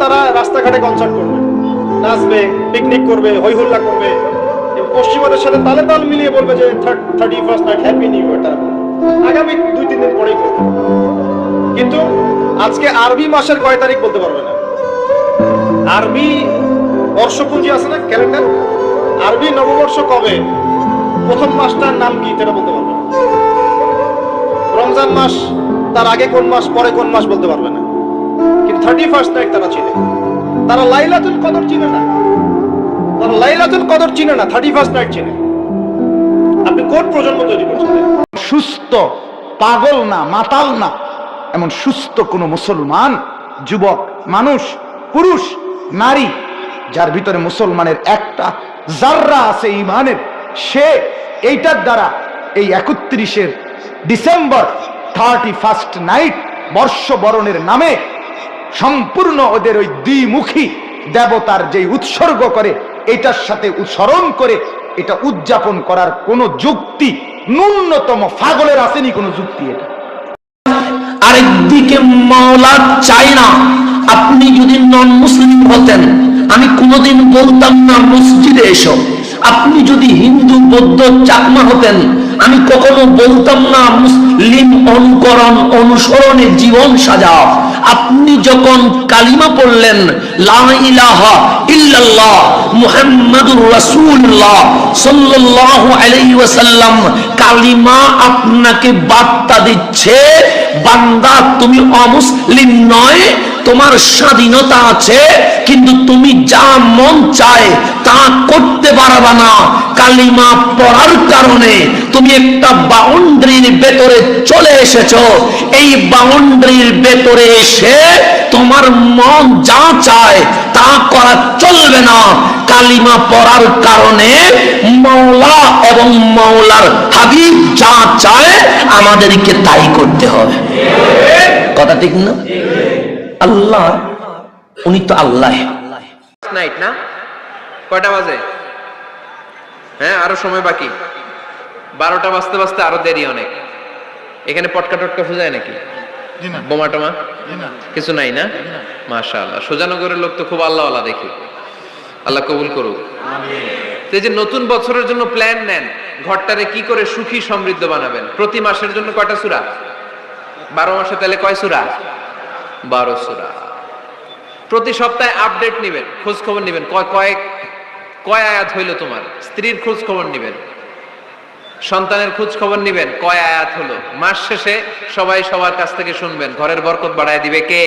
তারা রাস্তাঘাটে কনসার্ট করবে, নাচবে, পিকনিক করবে, হই হুল্লা করবে, পশ্চিমাদের সাথে তালে তাল মিলিয়ে বলবে যে 31st night happy new year. তারা আগামী 2-3 দিন পরেই করবে, কিন্তু আজকে আরবি মাসের কয় তারিখ বলতে পারবে না। আরবি বর্ষপুঞ্জি আছে না, ক্যালেন্ডার, আরবি নববর্ষ কবে, প্রথম মাসটার নাম কি সেটা বলতে পারবে না। রমজান মাস তার আগে কোন মাস, পরে কোন মাস বলতে পারবে না, কিন্তু 31st নাইট তারা চিনে। তারা লাইলাতুল কদর চিনে না, তারা লাইলাতুল কদর চিনে না, 31st নাইট চিনে। আপনি কোন প্রজন্ম তৈরি করছেন? সুস্থ, পাগল না, মাতাল না, এমন সুস্থ কোন মুসলমান যুবক মানুষ, পুরুষ, নারী, যার ভিতরে মুসলমানের একটা জাররা আছে ঈমানের, সে এইটার দ্বারা এই 31 ডিসেম্বর 31st নাইট বর্ষবরণের নামে সম্পূর্ণ ওদের ওই দ্বিমুখী দেবতার যে উৎসর্গ করে, এটার সাথে স্মরণ করে এটা উদযাপন করার কোন যুক্তি ন্যূনতম পাগলের আসেনি কোন যুক্তি। এটা আরেকদিকে মাওলা চাই না। আপনি যদি নন মুসলিম হতেন, আমি কোনোদিন বলতাম না মসজিদে এসো। আপনি যদি হিন্দু, বৌদ্ধ, চাকমা হতেন, আমি কখনো বলতাম না মুসলিম অনুসরণে জীবন সাজাও। আপনি যখন কালিমা পড়লেন লা ইলাহা ইল্লাল্লাহ মুহাম্মাদুর রাসূলুল্লাহ সাল্লাল্লাহু আলাইহি ওয়াসাল্লাম, কালিমা আপনাকে বার্তা দিচ্ছে, বান্দা তুমি অমুসলিম নয়, তোমার স্বাধীনতা আছে, কিন্তু তুমি যা মন চায় তা করতে পারবা না। কালিমা পড়ার কারণে তুমি একটা বাউন্ডারির ভেতরে চলে এসেছো। এই বাউন্ডারির ভেতরে এসে তোমার মন যা চায় তা করা চলবে না। কালিমা পড়ার কারণে মাওলা এবং মাওলার হাবিব যা চায় আমাদেরকে তাই করতে হবে। কথা ঠিক না? আল্লাহ, উনি তো আল্লাহ। নাইট না, কয়টা বাজে? হ্যাঁ, আরো সময় বাকি, 12টা বাজতে বাজতে আরো দেরি অনেক। এখানে পটকা টটকা ফুজায় নাকি? বোমা টোমা কিছু নাই না? মাশাআল্লাহ, সুজানগরের লোক তো খুব আল্লাহওয়ালা দেখি। আল্লাহ কবুল করুক। এই যে নতুন বছরের জন্য প্ল্যান নেন, ঘরটারে কি করে সুখী সমৃদ্ধ বানাবেন। প্রতি মাসের জন্য কয়টা সূরা? 12 মাসে তাহলে কয় সূরা? 12 সূরা। প্রতি সপ্তাহে আপডেট নেবেন, খোঁজ খবর নেবেন, কয় আয়াত হইলো তোমার। স্ত্রীর খোঁজ খবর নেবেন, সন্তানের খোঁজ খবর নেবেন, কয় আয়াত হলো। মাস শেষে সবাই সবার কাছ থেকে শুনবেন, ঘরের বরকত বাড়ায় দিবে কে?